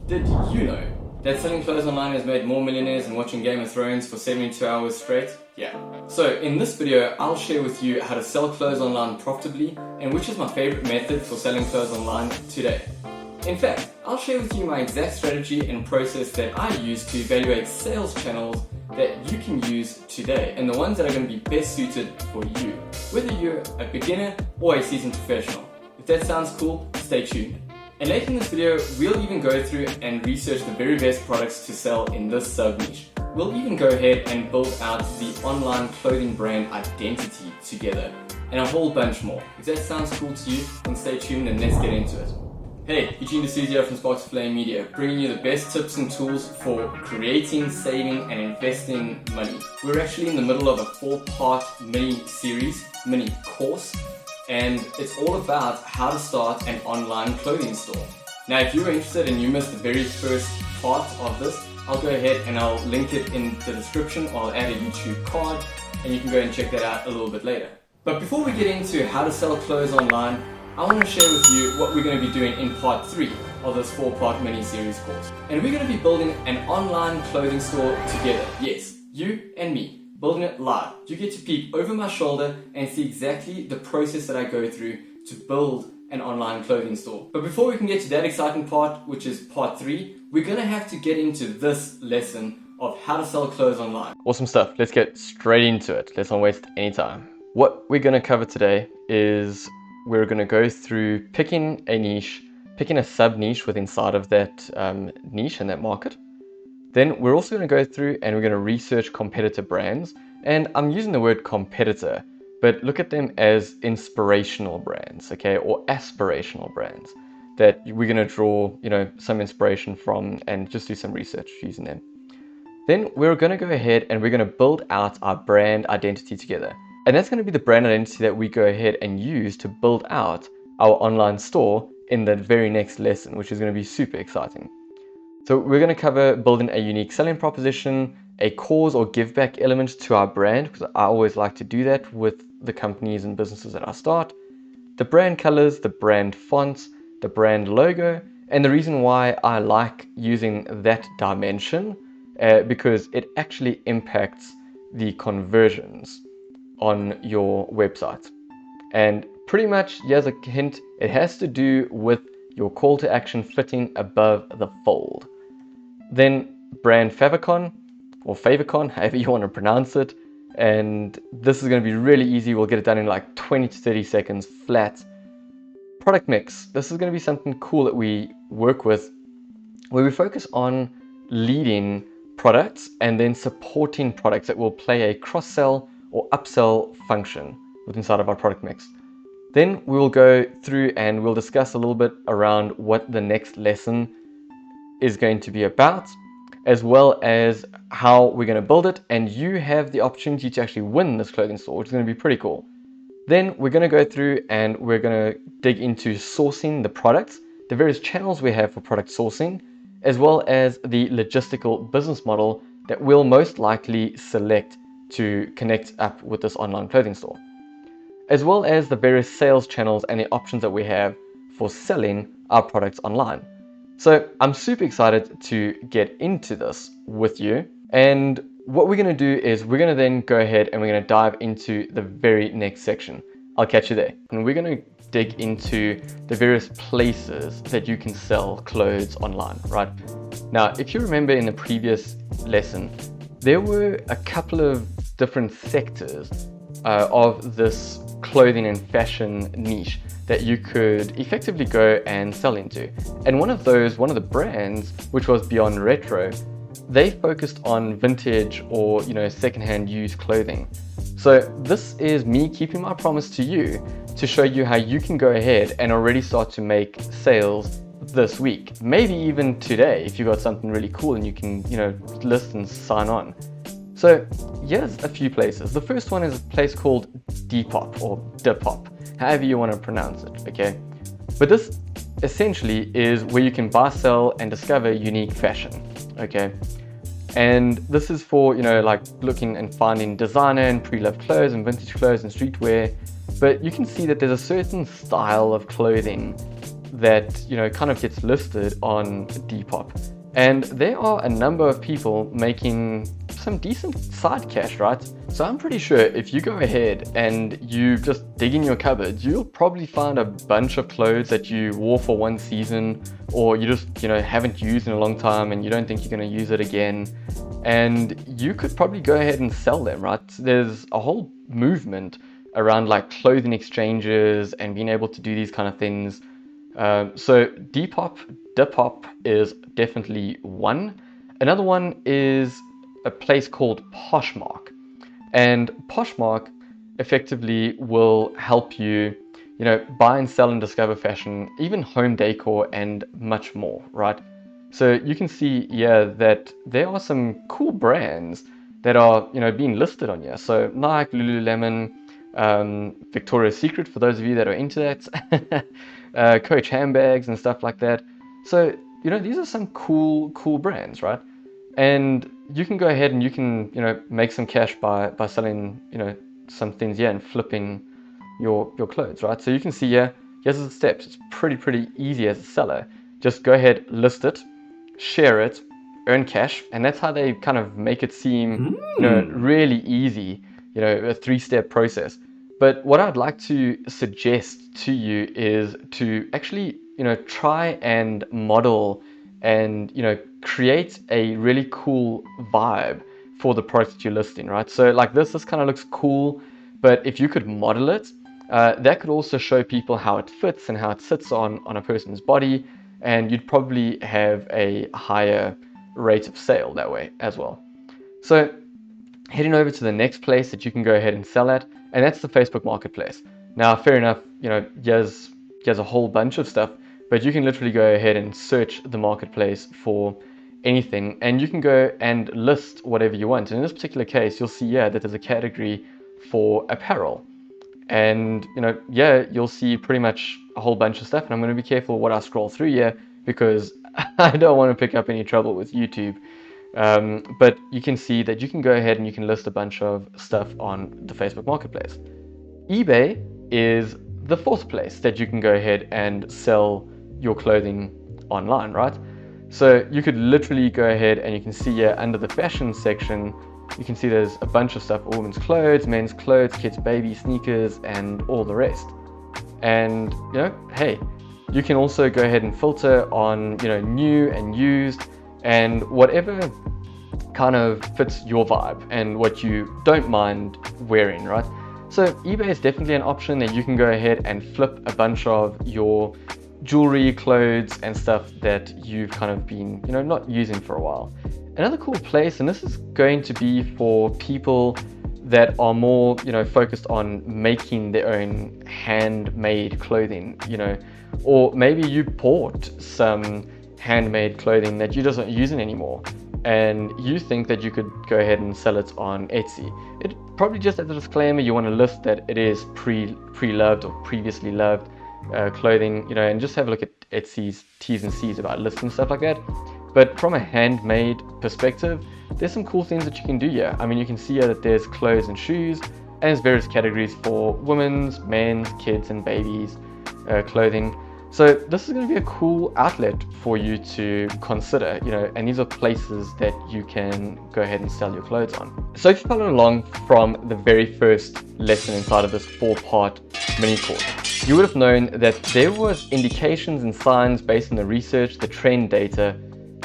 Did you know that selling clothes online has made more millionaires than watching Game of Thrones for 72 hours straight? Yeah. So in this video, I'll share with you how to sell clothes online profitably and which is my favorite method for selling clothes online today. In fact, I'll share with you my exact strategy and process that I use to evaluate sales channels that you can use today and the ones that are going to be best suited for you, whether you're a beginner or a seasoned professional. If that sounds cool, stay tuned. And later in this video, we'll even go through and research the very best products to sell in this sub-niche. We'll even go ahead and build out the online clothing brand identity together and a whole bunch more. If that sounds cool to you, then stay tuned and let's get into it. Hey, Eugene D'Souza from Sparks Flame Media, bringing you the best tips and tools for creating, saving and investing money. We're actually in the middle of a 4-part mini course, and it's all about how to start an online clothing store. Now, if you're interested and you missed the very first part of this, I'll go ahead and I'll link it in the description, or I'll add a YouTube card, and you can go and check that out a little bit later. But before we get into how to sell clothes online, I want to share with you what we're going to be doing in part 3 of this 4-part mini-series course. And we're going to be building an online clothing store together. Yes, you and me. Building it live. You get to peek over my shoulder and see exactly the process that I go through to build an online clothing store. But before we can get to that exciting part, which is part 3, we're going to have to get into this lesson of how to sell clothes online. Awesome stuff. Let's get straight into it. Let's not waste any time. What we're going to cover today is we're going to go through picking a niche, picking a sub-niche within inside of that niche and that market. Then we're also going to go through and we're going to research competitor brands. And I'm using the word competitor, but look at them as inspirational brands, okay, or aspirational brands that we're going to draw, some inspiration from and just do some research using them. Then we're going to go ahead and we're going to build out our brand identity together. And that's going to be the brand identity that we go ahead and use to build out our online store in the very next lesson, which is going to be super exciting. So we're going to cover building a unique selling proposition, a cause or give back element to our brand, because I always like to do that with the companies and businesses that I start, the brand colors, the brand fonts, the brand logo, and the reason why I like using that dimension, because it actually impacts the conversions on your website. And pretty much, here's a hint, it has to do with your call to action fitting above the fold. Then brand favicon, or favicon, however you want to pronounce it. And this is going to be really easy. We'll get it done in like 20 to 30 seconds flat. Product mix. This is going to be something cool that we work with, where we focus on leading products and then supporting products that will play a cross-sell or upsell function within inside of our product mix. Then we will go through and we'll discuss a little bit around what the next lesson is going to be about, as well as how we're going to build it, and you have the opportunity to actually win this clothing store, which is going to be pretty cool. Then we're going to go through and we're going to dig into sourcing the products, the various channels we have for product sourcing, as well as the logistical business model that we'll most likely select to connect up with this online clothing store, as well as the various sales channels and the options that we have for selling our products online. So I'm super excited to get into this with you. And what we're going to do is we're going to then go ahead and we're going to dive into the very next section. I'll catch you there. And we're going to dig into the various places that you can sell clothes online, right? Now, if you remember in the previous lesson, there were a couple of different sectors of this clothing and fashion niche that you could effectively go and sell into. And one of the brands, which was Beyond Retro, they focused on vintage or secondhand used clothing. So this is me keeping my promise to you to show you how you can go ahead and already start to make sales this week, maybe even today if you got something really cool and you can list and sign on. So here's a few places. The first one is a place called Depop or depop, however you want to pronounce it, okay? But this essentially is where you can buy, sell, and discover unique fashion, okay? And this is for, like looking and finding designer and pre-loved clothes and vintage clothes and streetwear. But you can see that there's a certain style of clothing that, you know, kind of gets listed on Depop. And there are a number of people making some decent side cash, right? So I'm pretty sure if you go ahead and you just dig in your cupboards, you'll probably find a bunch of clothes that you wore for one season, or you just, you know, haven't used in a long time and you don't think you're going to use it again. And you could probably go ahead and sell them, right? There's a whole movement around like clothing exchanges and being able to do these kind of things. So depop is definitely one. Another one is a place called Poshmark. And Poshmark effectively will help you, you know, buy and sell and discover fashion, even home decor and much more, right? So you can see here that there are some cool brands that are, you know, being listed on here. So Nike, Lululemon, Victoria's Secret, for those of you that are into that, Coach handbags and stuff like that. So, you know, these are some cool brands, right? And you can go ahead and you can, you know, make some cash by selling, you know, some things here and flipping your clothes, right? So you can see here, here's the steps. It's pretty easy as a seller. Just go ahead, list it, share it, earn cash, and that's how they kind of make it seem, you know, really easy, you know, a 3-step process. But what I'd like to suggest to you is to actually, you know, try and model and, you know, create a really cool vibe for the product that you're listing, right? So like this kind of looks cool, but if you could model it, that could also show people how it fits and how it sits on a person's body, and you'd probably have a higher rate of sale that way as well. So heading over to the next place that you can go ahead and sell at, and that's the Facebook Marketplace. Now, fair enough, you know, here's a whole bunch of stuff, but you can literally go ahead and search the marketplace for anything, and you can go and list whatever you want. And in this particular case, you'll see that there's a category for apparel. And, you know, you'll see pretty much a whole bunch of stuff. And I'm going to be careful what I scroll through here because I don't want to pick up any trouble with YouTube. But you can see that you can go ahead and you can list a bunch of stuff on the Facebook Marketplace. eBay is the 4th place that you can go ahead and sell your clothing online, right? So you could literally go ahead and you can see here under the fashion section, you can see there's a bunch of stuff: women's clothes, men's clothes, kids, baby, sneakers, and all the rest. And, you know, hey, you can also go ahead and filter on, you know, new and used and whatever kind of fits your vibe and what you don't mind wearing, right? So eBay is definitely an option that you can go ahead and flip a bunch of your jewelry, clothes, and stuff that you've kind of been, you know, not using for a while. Another cool place, and this is going to be for people that are more, you know, focused on making their own handmade clothing, you know, or maybe you bought some handmade clothing that you just aren't using anymore, and you think that you could go ahead and sell it on Etsy. It probably, just as a disclaimer, you want to list that it is pre-loved or previously loved clothing, you know, and just have a look at Etsy's T's and C's about listing stuff like that. But from a handmade perspective, there's some cool things that you can do here. I mean, you can see here that there's clothes and shoes, and there's various categories for women's, men's, kids, and babies clothing. So this is going to be a cool outlet for you to consider, you know, and these are places that you can go ahead and sell your clothes on. So if you follow along from the very first lesson inside of this 4-part mini course, you would have known that there was indications and signs based on the research, the trend data,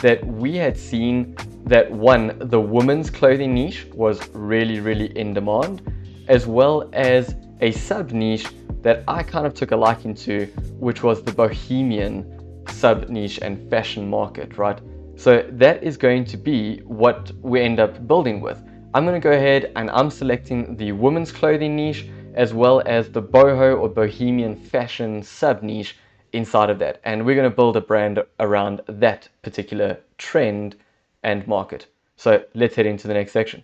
that we had seen that one, the women's clothing niche was really in demand, as well as a sub niche that I kind of took a liking to, which was the bohemian sub niche and fashion market, right? So that is going to be what we end up building with. I'm going to go ahead and I'm selecting the women's clothing niche as well as the boho or bohemian fashion sub niche inside of that, and we're going to build a brand around that particular trend and market. So let's head into the next section.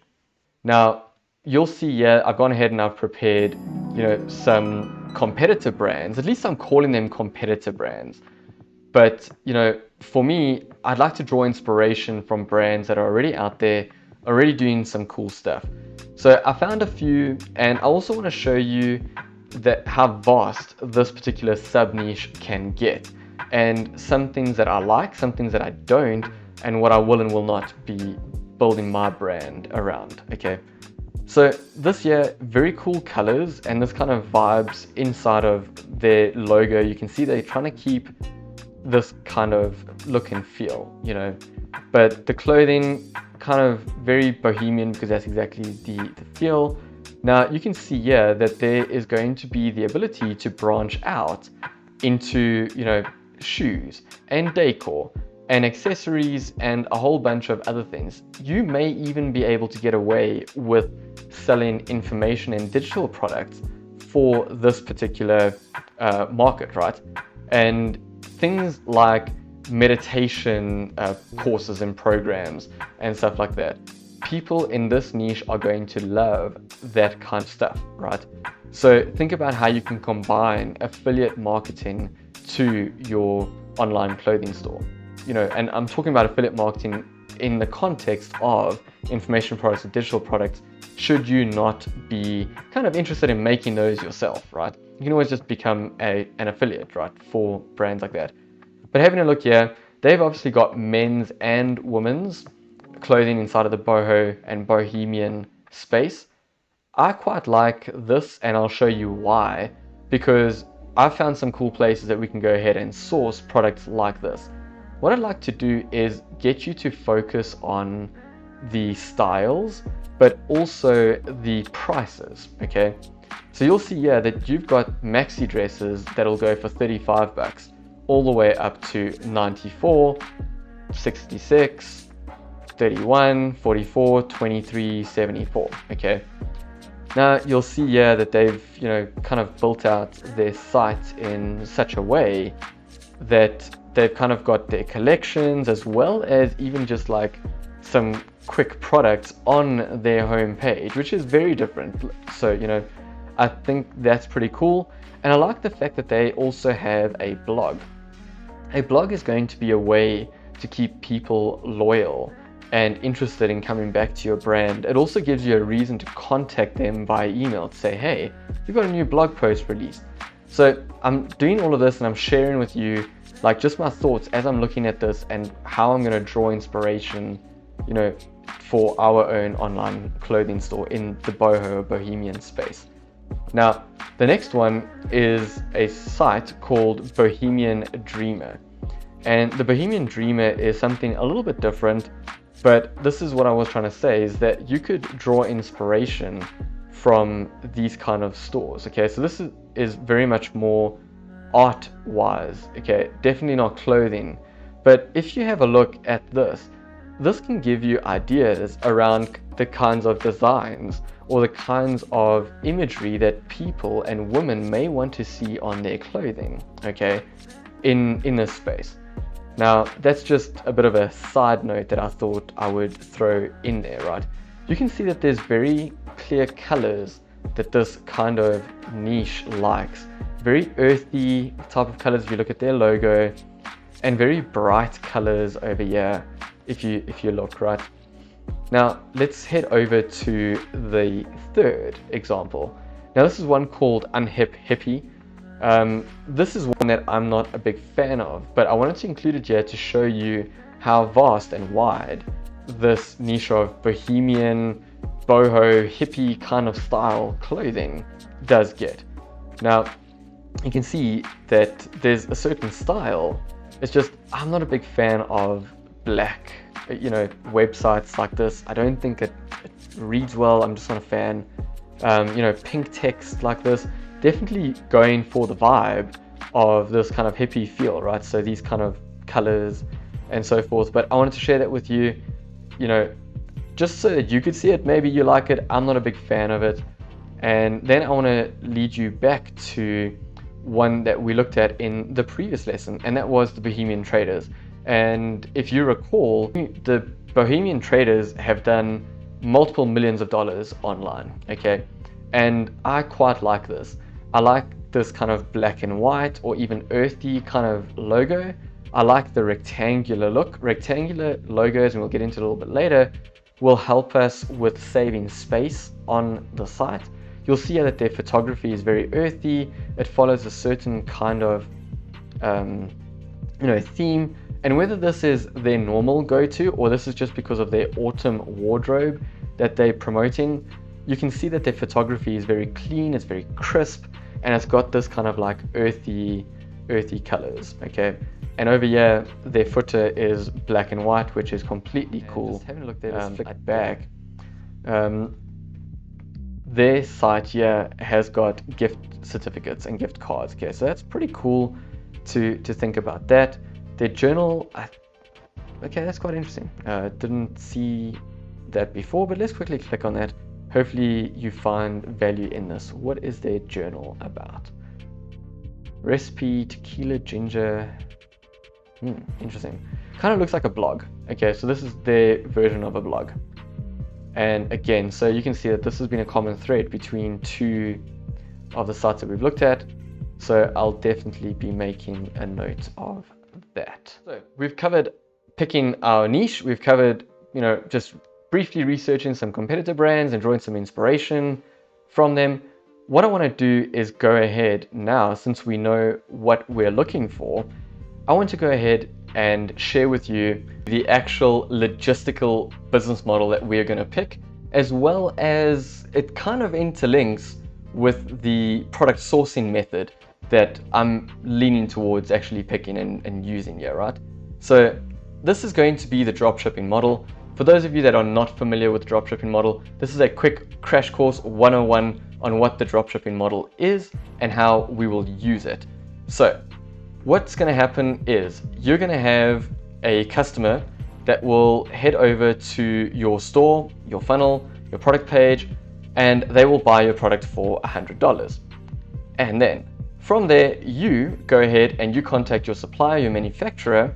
Now you'll see here I've gone ahead and I've prepared, you know, some competitor brands. At least I'm calling them competitor brands, but, you know, for me, I'd like to draw inspiration from brands that are already out there, already doing some cool stuff. So I found a few, and I also want to show you that how vast this particular sub niche can get. and some things that I like, some things that I don't, and what I will and will not be building my brand around, okay? So this year, very cool colors and this kind of vibes inside of their logo. You can see they're trying to keep this kind of look and feel, you know, but the clothing kind of very bohemian because that's exactly the feel. Now you can see here that there is going to be the ability to branch out into, you know, shoes and decor and accessories and a whole bunch of other things. You may even be able to get away with selling information and digital products for this particular market, right? And things like meditation courses and programs and stuff like that. People in this niche are going to love that kind of stuff, right? So think about how you can combine affiliate marketing to your online clothing store. You know, and I'm talking about affiliate marketing in the context of information products or digital products, should you not be kind of interested in making those yourself, right? You can always just become an affiliate, right, for brands like that. But having a look here, they've obviously got men's and women's clothing inside of the boho and bohemian space. I quite like this, and I'll show you why, because I've found some cool places that we can go ahead and source products like this. What I'd like to do is get you to focus on the styles, but also the prices, okay? So you'll see here that you've got maxi dresses that'll go for 35 bucks, all the way up to 94, 66, 31, 44, 23, 74, okay? Now you'll see here that they've, you know, kind of built out their site in such a way that they've kind of got their collections as well as even just like some quick products on their home page, which is very different. So, you know, I think that's pretty cool. And I like the fact that they also have a blog. A blog is going to be a way to keep people loyal and interested in coming back to your brand. It also gives you a reason to contact them via email to say, hey, we've got a new blog post released. So I'm doing all of this and I'm sharing with you like just my thoughts as I'm looking at this and how I'm going to draw inspiration, you know, for our own online clothing store in the boho or bohemian space. Now, the next one is a site called Bohemian Dreamer. And the Bohemian Dreamer is something a little bit different, but this is what I was trying to say, is that you could draw inspiration from these kind of stores. Okay, so this is very much more art wise, okay, definitely not clothing. But if you have a look at this can give you ideas around the kinds of designs or the kinds of imagery that people and women may want to see on their clothing, okay, in this space. Now, that's just a bit of a side note that I thought I would throw in there, right? You can see that there's very clear colors that this kind of niche likes. Very earthy type of colors if you look at their logo, and very bright colors over here if you look, right? Now, let's head over to the third example. Now, this is one called Unhip Hippie. This is one that I'm not a big fan of, but I wanted to include it here to show you how vast and wide this niche of bohemian, boho, hippie kind of style clothing does get. Now, you can see that there's a certain style. It's just, I'm not a big fan of black, you know, websites like this. I don't think it reads well. I'm just not a fan. You know, pink text like this, definitely going for the vibe of this kind of hippie feel, right? So these kind of colors and so forth. But I wanted to share that with you, you know, just so that you could see it. Maybe you like it. I'm not a big fan of it. And then I want to lead you back to one that we looked at in the previous lesson, and that was the Bohemian Traders. And if you recall, the Bohemian Traders have done multiple millions of dollars online, okay? And I quite like this. I like this kind of black and white or even earthy kind of logo. I like the rectangular look. Rectangular logos, and we'll get into it a little bit later, will help us with saving space on the site. You'll see that their photography is very earthy. It follows a certain kind of theme, and whether this is their normal go-to or this is just because of their autumn wardrobe that they're promoting. You can see that their photography is very clean, it's very crisp, and it's got this kind of like earthy colors, okay? And over here, their footer is black and white, which is completely cool. Just having a look there, just flick it back. Their site here has got gift certificates and gift cards, okay? So that's pretty cool to think about that. Their journal, okay, that's quite interesting. Didn't see that before, but let's quickly click on that. Hopefully you find value in this. What is their journal about? Recipe, tequila, ginger. Interesting. Kind of looks like a blog. Okay, so this is their version of a blog. And again, so you can see that this has been a common thread between two of the sites that we've looked at. So I'll definitely be making a note of that. So we've covered picking our niche. We've covered, just briefly researching some competitor brands and drawing some inspiration from them. What I want to do is go ahead now, since we know what we're looking for, I want to go ahead and share with you the actual logistical business model that we're going to pick, as well as it kind of interlinks with the product sourcing method that I'm leaning towards actually picking and using here, right? So this is going to be the dropshipping model. For those of you that are not familiar with the dropshipping model, this is a quick crash course 101 on what the dropshipping model is and how we will use it. So what's going to happen is you're going to have a customer that will head over to your store, your funnel, your product page, and they will buy your product for $100. And then from there, you go ahead and you contact your supplier, your manufacturer,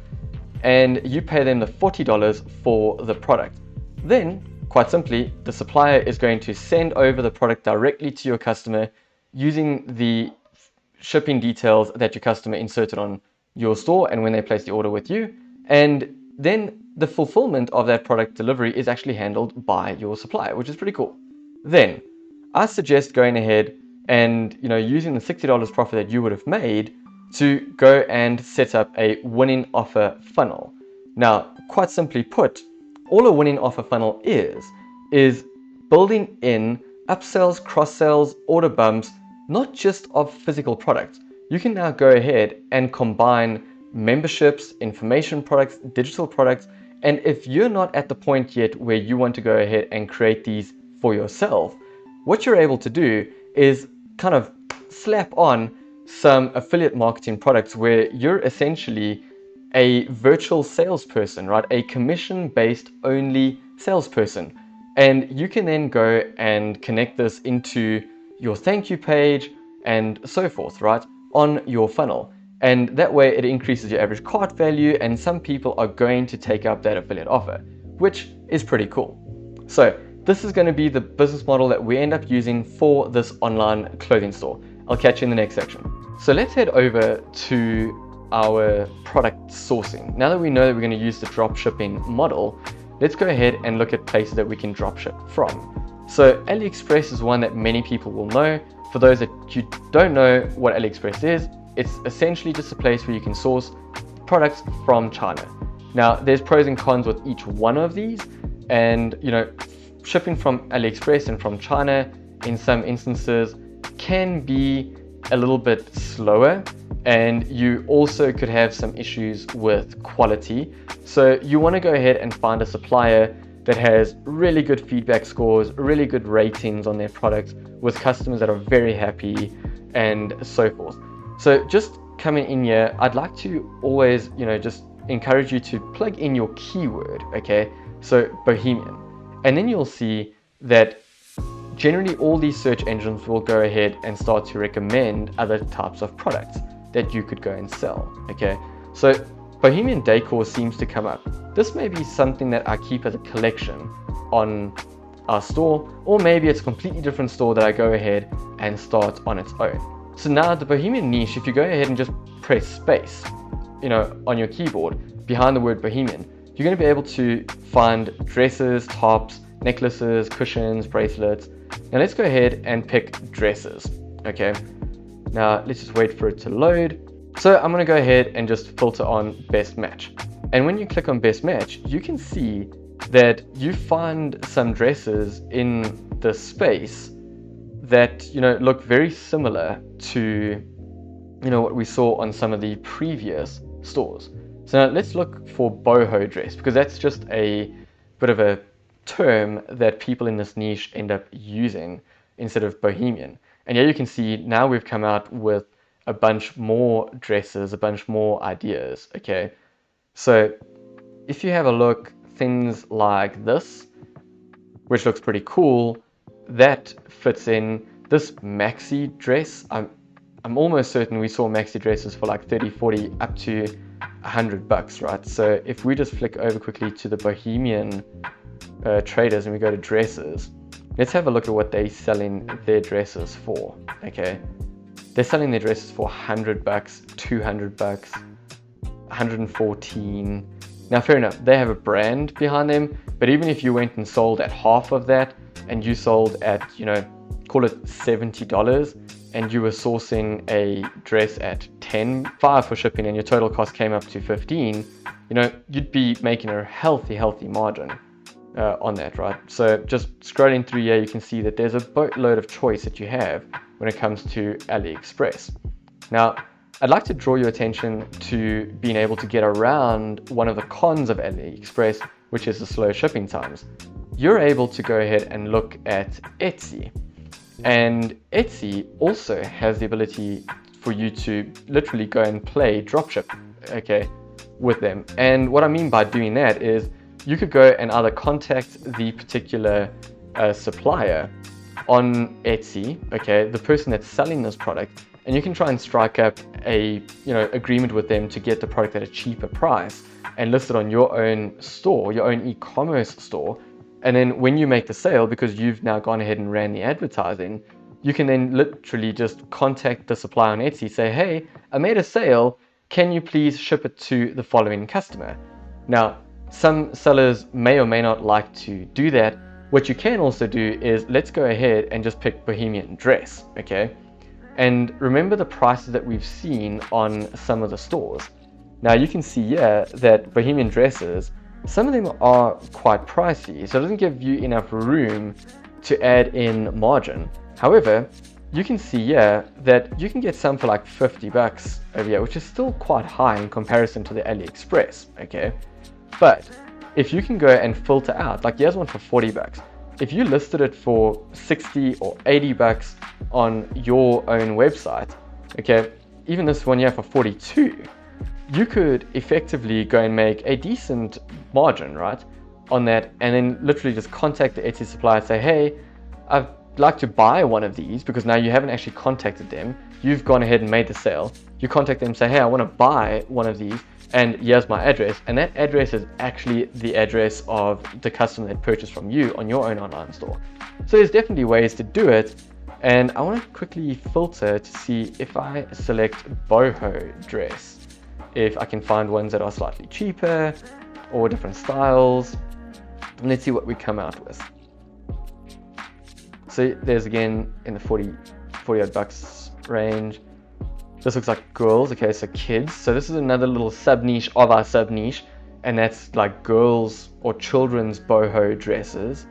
and you pay them the $40 for the product. Then, quite simply, the supplier is going to send over the product directly to your customer using the shipping details that your customer inserted on your store and when they place the order with you. And then the fulfillment of that product delivery is actually handled by your supplier, which is pretty cool. Then I suggest going ahead and using the $60 profit that you would have made to go and set up a winning offer funnel. Now, quite simply put, all a winning offer funnel is building in upsells, cross-sells, order bumps, not just of physical products. You can now go ahead and combine memberships, information products, digital products, and if you're not at the point yet where you want to go ahead and create these for yourself, what you're able to do is kind of slap on some affiliate marketing products where you're essentially a virtual salesperson, right? A commission-based only salesperson. And you can then go and connect this into your thank you page and so forth, right? On your funnel. And that way it increases your average cart value, and some people are going to take up that affiliate offer, which is pretty cool. So this is going to be the business model that we end up using for this online clothing store. I'll catch you in the next section. So let's head over to our product sourcing. Now that we know that we're going to use the drop shipping model, let's go ahead and look at places that we can drop ship from. So Aliexpress is one that many people will know. For those that you don't know what Aliexpress is, it's essentially just a place where you can source products from China. Now, there's pros and cons with each one of these, and shipping from Aliexpress and from China in some instances can be a little bit slower, and you also could have some issues with quality. So you want to go ahead and find a supplier that has really good feedback scores, really good ratings on their products, with customers that are very happy and so forth. So just coming in here, I'd like to always, just encourage you to plug in your keyword, okay? So Bohemian. And then you'll see that generally all these search engines will go ahead and start to recommend other types of products that you could go and sell, okay? So Bohemian Decor seems to come up. This may be something that I keep as a collection on our store, or maybe it's a completely different store that I go ahead and start on its own. So now the Bohemian niche, if you go ahead and just press space, on your keyboard behind the word Bohemian, you're going to be able to find dresses, tops, necklaces, cushions, bracelets. Now let's go ahead and pick dresses, okay? Now let's just wait for it to load. So I'm going to go ahead and just filter on best match. And when you click on best match, you can see that you find some dresses in the space that, look very similar to, what we saw on some of the previous stores. So now let's look for boho dress, because that's just a bit of a term that people in this niche end up using instead of bohemian. And yeah, you can see now we've come out with a bunch more dresses, a bunch more ideas, okay? So if you have a look, things like this, which looks pretty cool, that fits in. This maxi dress, I'm almost certain we saw maxi dresses for like 30, 40, up to $100, right? So if we just flick over quickly to the bohemian traders and we go to dresses, let's have a look at what they're selling their dresses for, okay? They're selling their dresses for $100, $200, 114. Now, fair enough, they have a brand behind them, but even if you went and sold at half of that, and you sold at, call it $70, and you were sourcing a dress at $10.5 for shipping, and your total cost came up to $15, you'd be making a healthy margin on that, right? So just scrolling through here, you can see that there's a boatload of choice that you have when it comes to Aliexpress. Now, I'd like to draw your attention to being able to get around one of the cons of Aliexpress, which is the slow shipping times. You're able to go ahead and look at Etsy. And Etsy also has the ability for you to literally go and play dropship, okay, with them. And what I mean by doing that is you could go and either contact the particular supplier on Etsy, okay, the person that's selling this product, and you can try and strike up a agreement with them to get the product at a cheaper price and list it on your own store, your own e-commerce store. And then when you make the sale, because you've now gone ahead and ran the advertising, you can then literally just contact the supplier on Etsy, say, hey, I made a sale, can you please ship it to the following customer? Now, some sellers may or may not like to do that. What you can also do is, let's go ahead and just pick bohemian dress, okay? And remember the prices that we've seen on some of the stores. Now you can see here that bohemian dresses, some of them are quite pricey, so it doesn't give you enough room to add in margin. However, you can see here that you can get some for like $50 over here, which is still quite high in comparison to the Aliexpress, okay? But if you can go and filter out, like here's one for $40. If you listed it for $60 or $80 on your own website, okay, even this one here for $42, you could effectively go and make a decent margin, right, on that, and then literally just contact the Etsy supplier and say, hey, I'd like to buy one of these, because now you haven't actually contacted them, you've gone ahead and made the sale. You contact them and say, hey, I want to buy one of these, and here's my address, and that address is actually the address of the customer that purchased from you on your own online store. So there's definitely ways to do it, and I want to quickly filter to see if I select boho dress, if I can find ones that are slightly cheaper or different styles, and let's see what we come out with. So there's again in the 40 odd bucks range. This looks like girls, okay, so kids. So this is another little sub niche of our sub niche, and that's like girls or children's boho dresses,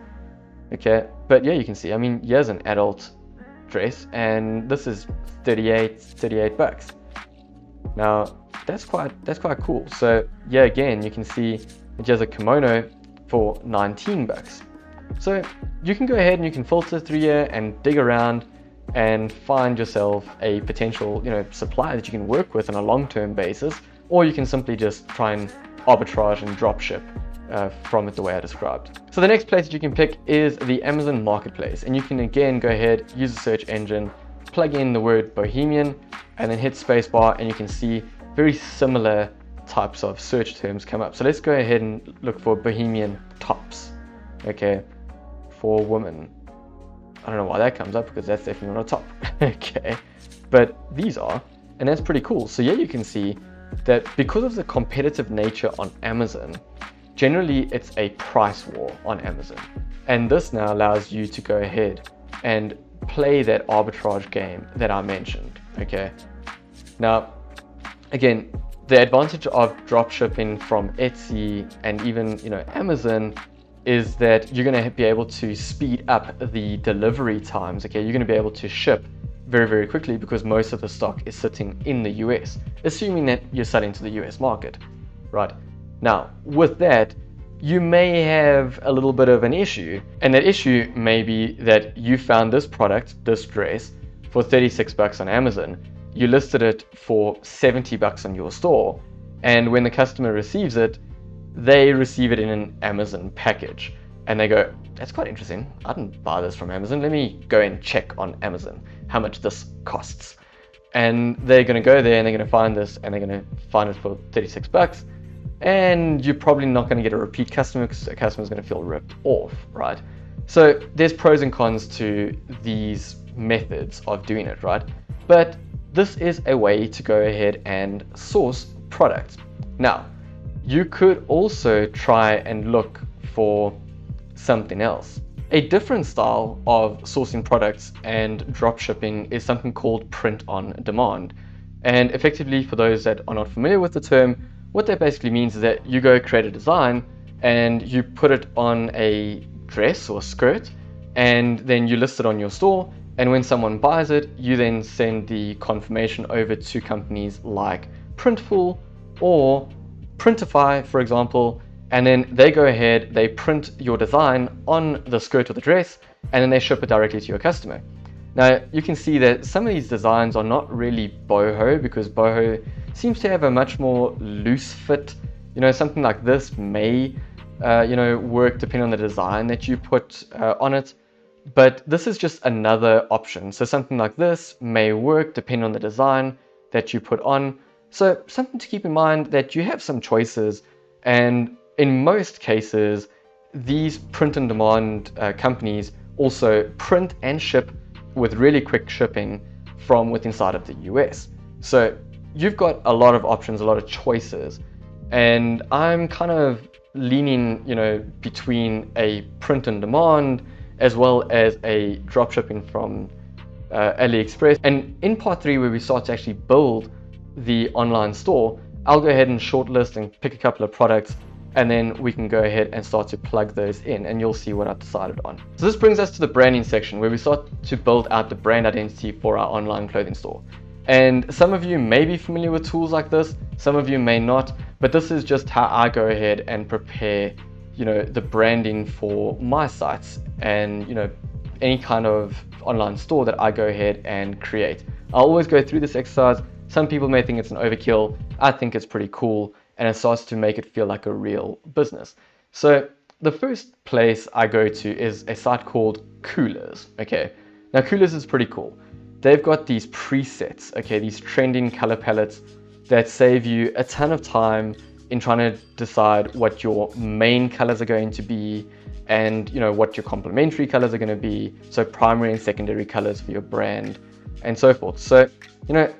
okay. But yeah, you can see, I mean, here's an adult dress, and this is 38 bucks. Now that's quite cool. So yeah, again, you can see it has a kimono for 19 bucks. So you can go ahead and you can filter through here and dig around and find yourself a potential, supplier that you can work with on a long-term basis, or you can simply just try and arbitrage and drop ship from it the way I described. So the next place that you can pick is the Amazon Marketplace, and you can again go ahead, use the search engine, plug in the word bohemian, and then hit spacebar, and you can see very similar types of search terms come up. So let's go ahead and look for bohemian tops, okay, for women. I don't know why that comes up, because that's definitely not a top. Okay, but these are, and that's pretty cool. So yeah, you can see that because of the competitive nature on Amazon, generally it's a price war on Amazon, and this now allows you to go ahead and play that arbitrage game that I mentioned. Okay, now Again, the advantage of drop shipping from Etsy and even Amazon is that you're going to be able to speed up the delivery times. Okay, you're going to be able to ship very, very quickly because most of the stock is sitting in the US, assuming that you're selling to the US market, right? Now, with that, you may have a little bit of an issue, and that issue may be that you found this product, this dress, for 36 bucks on Amazon. You listed it for 70 bucks on your store, and when the customer receives it, they receive it in an Amazon package, and they go, that's quite interesting, I didn't buy this from Amazon, let me go and check on Amazon how much this costs. And they're going to go there and they're going to find this, and they're going to find it for 36 bucks, and you're probably not going to get a repeat customer because the customer is going to feel ripped off, right? So there's pros and cons to these methods of doing it, right? But this is a way to go ahead and source products. Now, you could also try and look for something else. A different style of sourcing products and drop shipping is something called print on demand. And effectively, for those that are not familiar with the term, what that basically means is that you go create a design and you put it on a dress or skirt, and then you list it on your store, and when someone buys it, you then send the confirmation over to companies like Printful or Printify, for example, and then they go ahead, they print your design on the skirt or the dress, and then they ship it directly to your customer. Now, you can see that some of these designs are not really boho, because boho seems to have a much more loose fit. Something like this may, work depending on the design that you put on it. But this is just another option. So something like this may work depending on the design that you put on. So something to keep in mind, that you have some choices, and in most cases, these print on demand companies also print and ship with really quick shipping from within inside of the US. So you've got a lot of options, a lot of choices, and I'm kind of leaning, between a print on demand as well as a drop shipping from Aliexpress. And in part 3, where we start to actually build the online store, I'll go ahead and shortlist and pick a couple of products, and then we can go ahead and start to plug those in, and you'll see what I've decided on. So this brings us to the branding section, where we start to build out the brand identity for our online clothing store. And some of you may be familiar with tools like this, some of you may not, but this is just how I go ahead and prepare, the branding for my sites and, any kind of online store that I go ahead and create. I'll always go through this exercise. Some people may think it's an overkill. I think it's pretty cool, and it starts to make it feel like a real business. So the first place I go to is a site called Coolers. Okay, now Coolers is pretty cool. They've got these presets, okay, these trending color palettes that save you a ton of time in trying to decide what your main colors are going to be, and what your complementary colors are going to be, so primary and secondary colors for your brand and so forth. So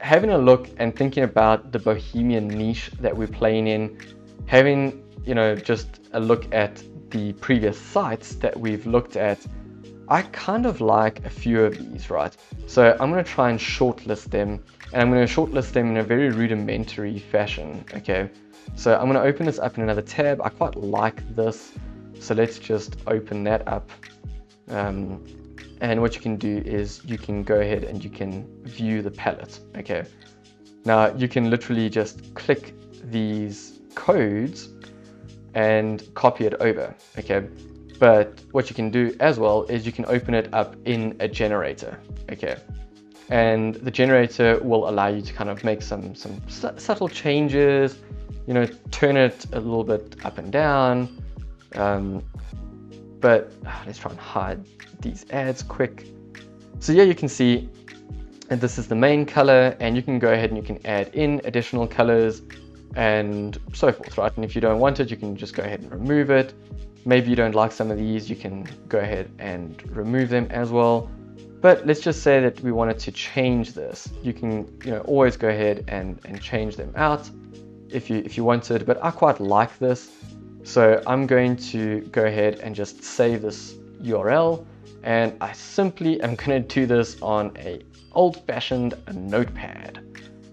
having a look and thinking about the bohemian niche that we're playing in, having just a look at the previous sites that we've looked at, I kind of like a few of these, right? So I'm going to try and shortlist them, and I'm going to shortlist them in a very rudimentary fashion. Okay, so I'm going to open this up in another tab. I quite like this, so let's just open that up. And what you can do is you can go ahead and you can view the palette. Okay, now you can literally just click these codes and copy it over. Okay, but what you can do as well is you can open it up in a generator. Okay, and the generator will allow you to kind of make some subtle changes, turn it a little bit up and down. But let's try and hide these ads quick. So yeah, you can see, and this is the main color, and you can go ahead and you can add in additional colors and so forth, right? And if you don't want it, you can just go ahead and remove it. Maybe you don't like some of these, you can go ahead and remove them as well. But let's just say that we wanted to change this. You can always go ahead and change them out if you wanted, but I quite like this. So I'm going to go ahead and just save this URL, and I simply am going to do this on a old-fashioned notepad.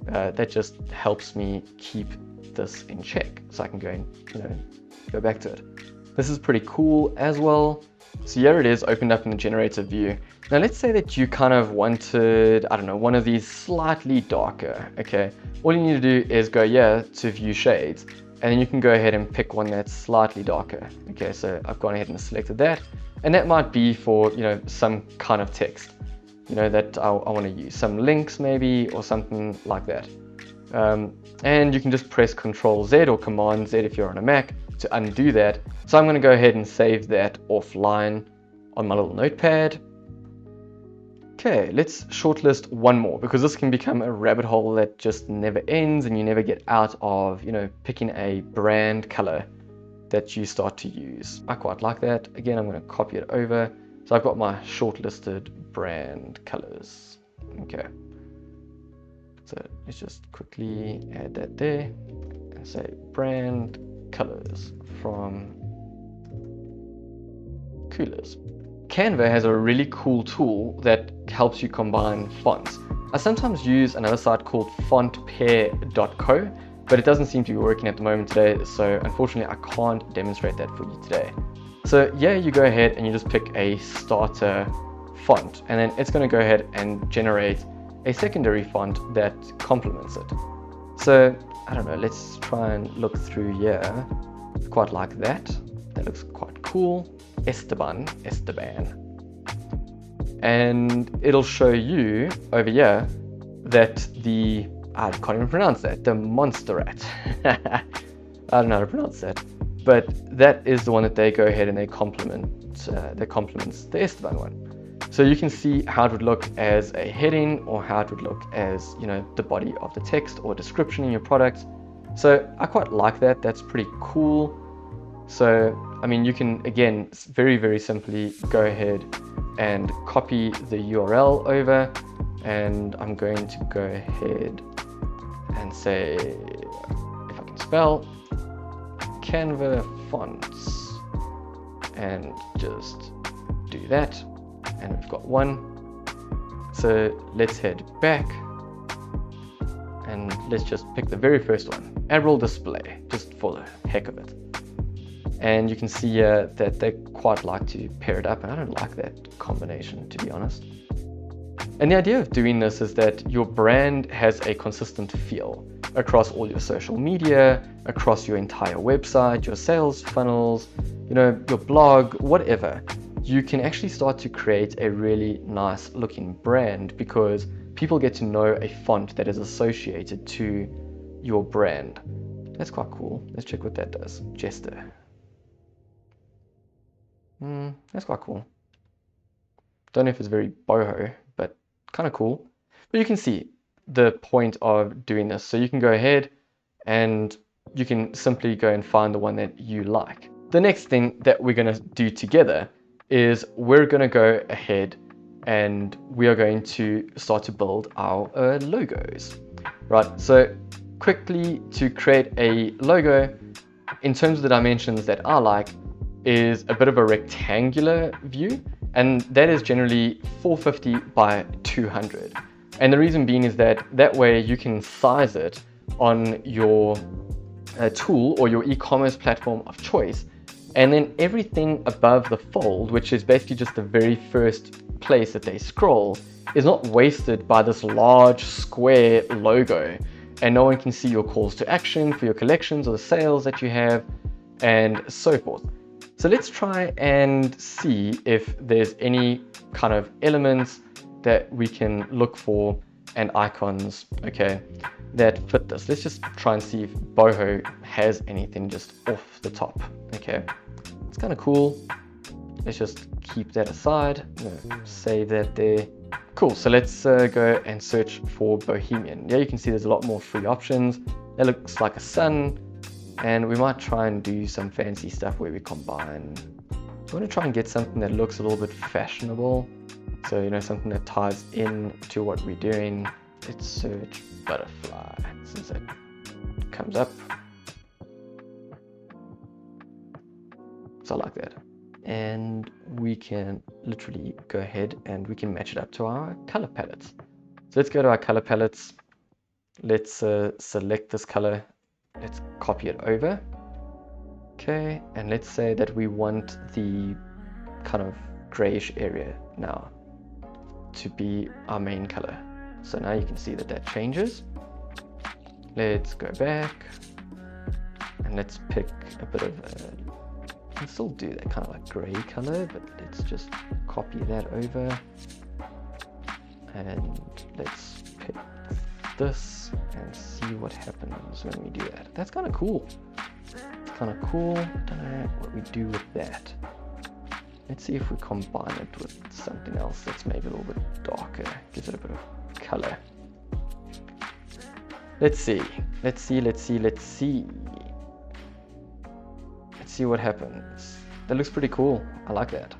that just helps me keep this in check, so I can go and go back to it. This is pretty cool as well. So here it is, opened up in the generator view. Now let's say that you kind of wanted, I don't know, one of these slightly darker. Okay, all you need to do is go here to view shades, and then you can go ahead and pick one that's slightly darker. Okay, so I've gone ahead and selected that, and that might be for some kind of text that I want to use, some links maybe, or something like that. And you can just press Control Z or Command Z if you're on a Mac to undo that. So I'm going to go ahead and save that offline on my little notepad. Okay, let's shortlist one more, because this can become a rabbit hole that just never ends and you never get out of, picking a brand color that you start to use. I quite like that. Again, I'm going to copy it over. So I've got my shortlisted brand colors. Okay. So let's just quickly add that there and say brand colors from Coolers. Canva has a really cool tool that helps you combine fonts. I sometimes use another site called fontpair.co, but it doesn't seem to be working at the moment today, so unfortunately I can't demonstrate that for you today. So yeah, you go ahead and you just pick a starter font, and then it's going to go ahead and generate a secondary font that complements it. So I don't know, let's try and look through here. Quite like that. That looks quite cool. Esteban. And it'll show you over here that I can't even pronounce that, the Monsterrat. I don't know how to pronounce that, but that is the one that they go ahead and they complements the Esteban one. So you can see how it would look as a heading, or how it would look as the body of the text or description in your product. So I quite like that. That's pretty cool. So I mean, you can again very, very simply go ahead and copy the URL over, and I'm going to go ahead and say, if I can spell, Canva fonts, and just do that, and we've got one. So let's head back and let's just pick the very first one, Admiral Display, just for the heck of it. And you can see that they quite like to pair it up, and I don't like that combination, to be honest. And the idea of doing this is that your brand has a consistent feel across all your social media, across your entire website, your sales funnels, your blog, whatever. You can actually start to create a really nice looking brand because people get to know a font that is associated to your brand. That's quite cool. Let's check what that does. Jester. That's quite cool. Don't know if it's very boho, but kind of cool. But you can see the point of doing this. So you can go ahead and you can simply go and find the one that you like. The next thing that we're going to do together is we're going to go ahead and we are going to start to build our logos, right? So quickly, to create a logo, in terms of the dimensions that I like, is a bit of a rectangular view, and that is generally 450 by 200. And the reason being is that way you can size it on your tool or your e-commerce platform of choice, and then everything above the fold, which is basically just the very first place that they scroll, is not wasted by this large square logo, and no one can see your calls to action for your collections or the sales that you have, and so forth. So let's try and see if there's any kind of elements that we can look for and icons, okay, that fit this. Let's just try and see if boho has anything just off the top. Okay, it's kind of cool. Let's just keep that aside, save that there. Cool, so let's go and search for Bohemian. Yeah, you can see there's a lot more free options. That looks like a sun. And we might try and do some fancy stuff where we combine. We want to try and get something that looks a little bit fashionable. So, something that ties in to what we're doing. Let's search butterfly, since it comes up. So I like that. And we can literally go ahead and we can match it up to our color palettes. So let's go to our color palettes. let's select this color. Let's copy it over. Okay, and let's say that we want the kind of grayish area now to be our main color. So now you can see that that changes. Let's go back and let's pick a bit of you can still do that kind of like gray color, but let's just copy that over and let's pick this and see what happens when we do that. That's kind of cool. It's kind of cool. Don't know what we do with that. Let's see if we combine it with something else that's maybe a little bit darker, gives it a bit of color. Let's see what happens. That looks pretty cool. I like that.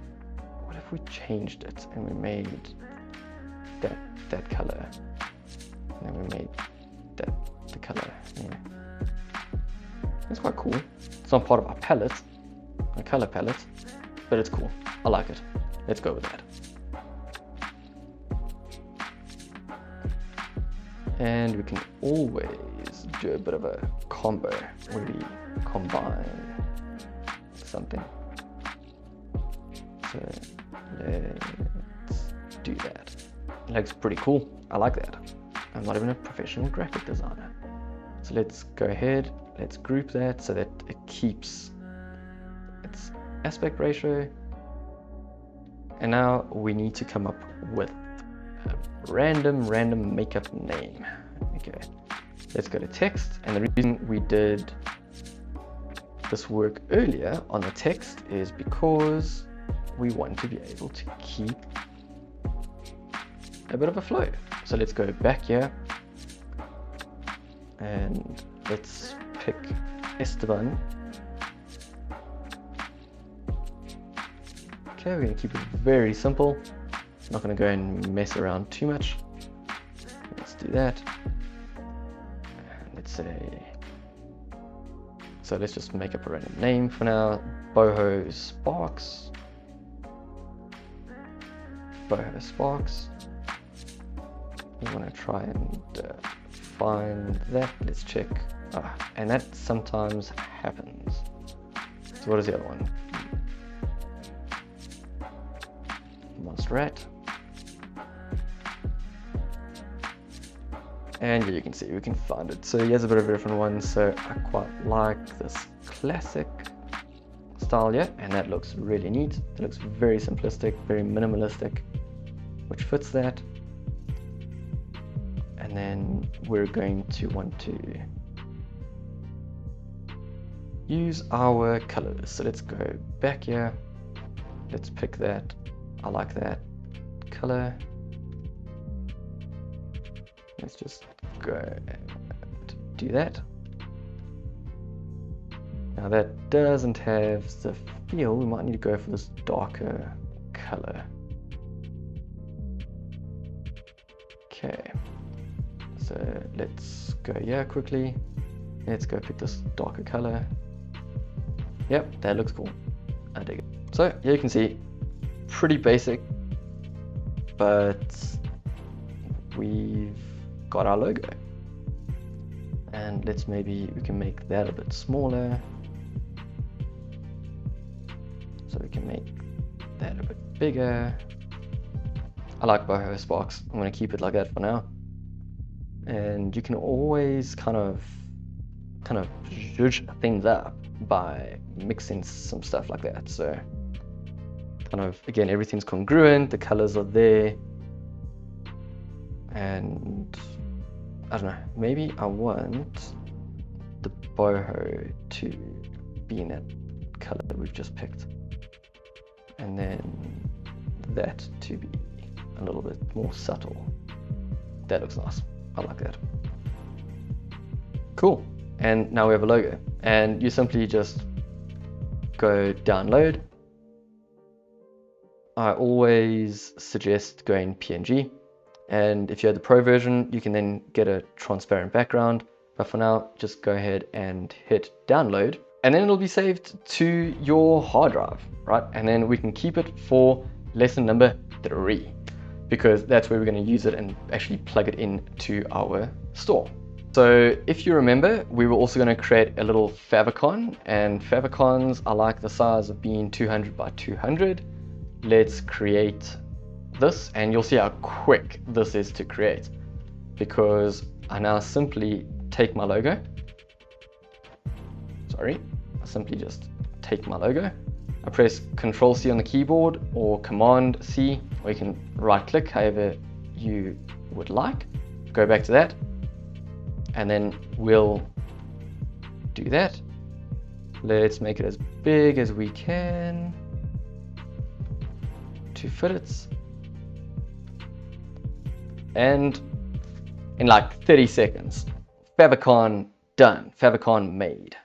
What if we changed it and we made that color, and then we made that the color? Yeah. That's quite cool. It's not part of our palette, our color palette, but it's cool. I like it. Let's go with that. And we can always do a bit of a combo where we combine something. So let's do that. It looks pretty cool. I like that. I'm not even a professional graphic designer. So let's go ahead, let's group that so that it keeps its aspect ratio. And now we need to come up with a random makeup name. Okay, let's go to text. And the reason we did this work earlier on the text is because we want to be able to keep a bit of a flow. So let's go back here and let's pick Esteban. Okay, we're going to keep it very simple. Not going to go and mess around too much. Let's do that. And let's say, so let's just make up a random name for now. Boho Sparks. Boho Sparks. We want to try and find that. Let's check. And that sometimes happens. So what is the other one? Monster Rat. And yeah, you can see we can find it. So here's a bit of a different one. So I quite like this classic style here, and that looks really neat. It looks very simplistic, very minimalistic, which fits that. And then we're going to want to use our colors. So let's go back here. Let's pick that. I like that color. Let's just go and do that. Now that doesn't have the feel. We might need to go for this darker color. Okay. So let's go here quickly. Let's go pick this darker color. Yep, that looks cool. I dig it. So here you can see, pretty basic, but we've got our logo. And let's maybe, we can make that a bit smaller. So we can make that a bit bigger. I like Boho Sparks. I'm going to keep it like that for now. And you can always kind of zhuzh things up by mixing some stuff like that. So kind of, again, everything's congruent, the colors are there, and I don't know, maybe I want the boho to be in that color that we've just picked, and then that to be a little bit more subtle. That looks nice. I like that. Cool. And now we have a logo, and you simply just go download. I always suggest going PNG, and if you have the pro version, you can then get a transparent background, but for now just go ahead and hit download, and then it'll be saved to your hard drive, right? And then we can keep it for lesson number 3, because that's where we're going to use it and actually plug it into our store. So if you remember, we were also going to create a little favicon, and favicons I like the size of being 200 by 200. Let's create this, and you'll see how quick this is to create, because I now simply take my logo. I simply just take my logo. I press Control C on the keyboard or Command C, or you can right click however you would like. Go back to that, and then we'll do that. Let's make it as big as we can to fit it. And in like 30 seconds, favicon done, favicon made,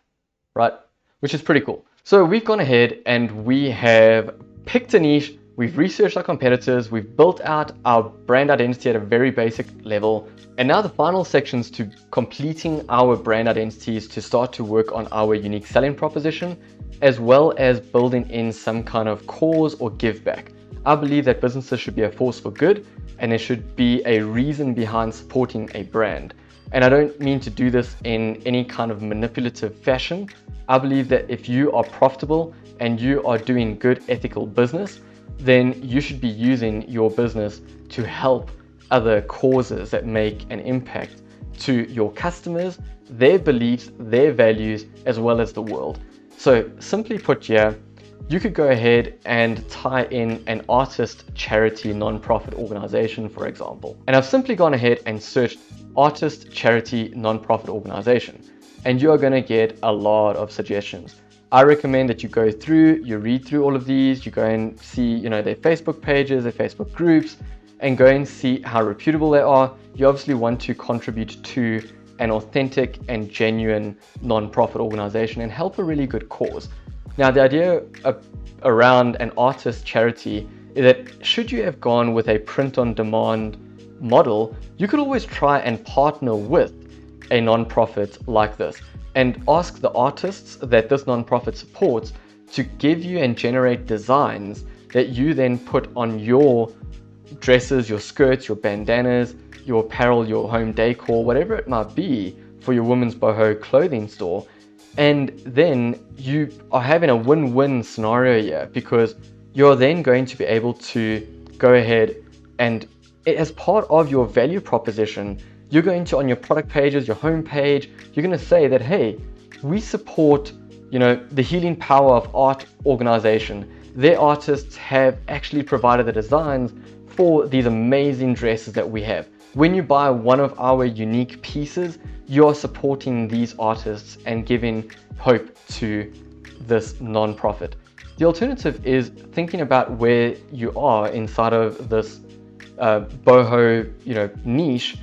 right? Which is pretty cool. So we've gone ahead and we have picked a niche, we've researched our competitors, we've built out our brand identity at a very basic level. And now the final sections to completing our brand identities to start to work on our unique selling proposition, as well as building in some kind of cause or give back. I believe that businesses should be a force for good, and there should be a reason behind supporting a brand. And I don't mean to do this in any kind of manipulative fashion. I believe that if you are profitable and you are doing good ethical business, then you should be using your business to help other causes that make an impact to your customers, their beliefs, their values, as well as the world. So simply put here, you could go ahead and tie in an artist, charity, non-profit organization, for example. And I've simply gone ahead and searched artist, charity, non-profit organization, and you are going to get a lot of suggestions. I recommend that you go through, you read through all of these, you go and see, their Facebook pages, their Facebook groups, and go and see how reputable they are. You obviously want to contribute to an authentic and genuine non-profit organization and help a really good cause. Now, the idea around an artist charity is that should you have gone with a print-on-demand model, you could always try and partner with a non-profit like this and ask the artists that this non-profit supports to give you and generate designs that you then put on your dresses, your skirts, your bandanas, your apparel, your home decor, whatever it might be for your women's boho clothing store. And then you are having a win-win scenario here, because you're then going to be able to go ahead and, as part of your value proposition, you're going to, on your product pages, your home page, you're going to say that, hey, we support, the healing power of art organization. Their artists have actually provided the designs for these amazing dresses that we have. When you buy one of our unique pieces, you're supporting these artists and giving hope to this non-profit. The alternative is thinking about where you are inside of this boho, niche.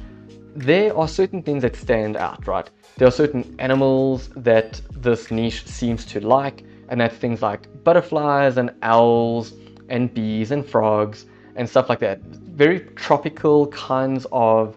There are certain things that stand out, right? There are certain animals that this niche seems to like, and that's things like butterflies and owls and bees and frogs and stuff like that. Very tropical kinds of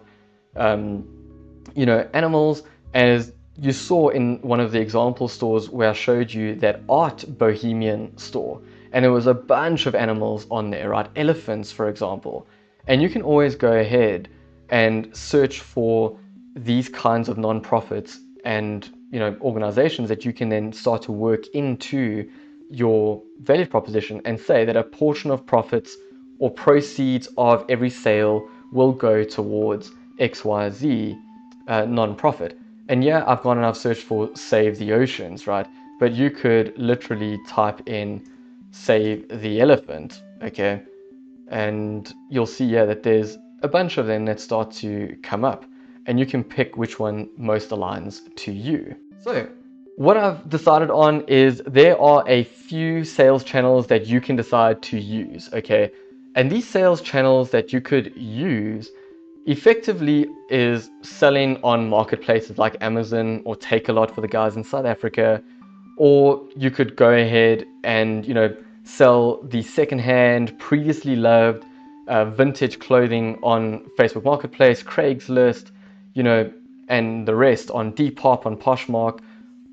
animals, as you saw in one of the example stores where I showed you that art bohemian store, and there was a bunch of animals on there, right? Elephants, for example. And you can always go ahead and search for these kinds of non-profits and organizations that you can then start to work into your value proposition and say that a portion of profits or proceeds of every sale will go towards XYZ non-profit. And yeah, I've gone and I've searched for Save the Oceans, right? But you could literally type in Save the Elephant, okay? And you'll see, yeah, that there's a bunch of them that start to come up, and you can pick which one most aligns to you. So what I've decided on is there are a few sales channels that you can decide to use, okay? And these sales channels that you could use effectively is selling on marketplaces like Amazon or Takealot for the guys in South Africa, or you could go ahead and sell the secondhand, previously loved vintage clothing on Facebook Marketplace, Craigslist, and the rest on Depop, on Poshmark.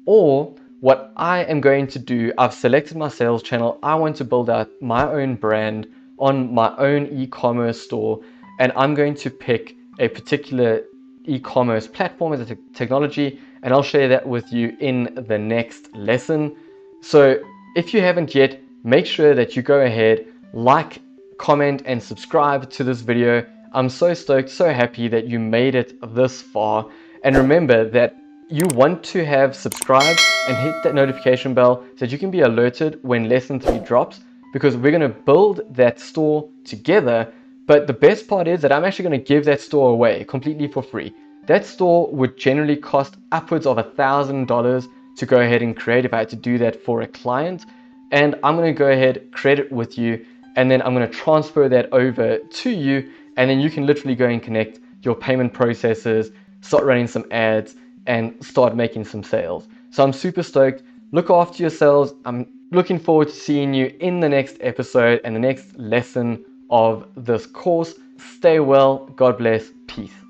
Or what I am going to do, I've selected my sales channel. I want to build out my own brand on my own e-commerce store, and I'm going to pick a particular e-commerce platform, as a technology, and I'll share that with you in the next lesson. So if you haven't yet, make sure that you go ahead, like, comment, and subscribe to this video. I'm so stoked, so happy that you made it this far. And remember that you want to have subscribed and hit that notification bell so that you can be alerted when lesson 3 drops, because we're going to build that store together. But the best part is that I'm actually going to give that store away completely for free. That store would generally cost upwards of $1,000 to go ahead and create if I had to do that for a client. And I'm going to go ahead, create it with you, and then I'm going to transfer that over to you, and then you can literally go and connect your payment processes, start running some ads, and start making some sales. So I'm super stoked. Look after yourselves. I'm looking forward to seeing you in the next episode and the next lesson of this course. Stay well. God bless. Peace.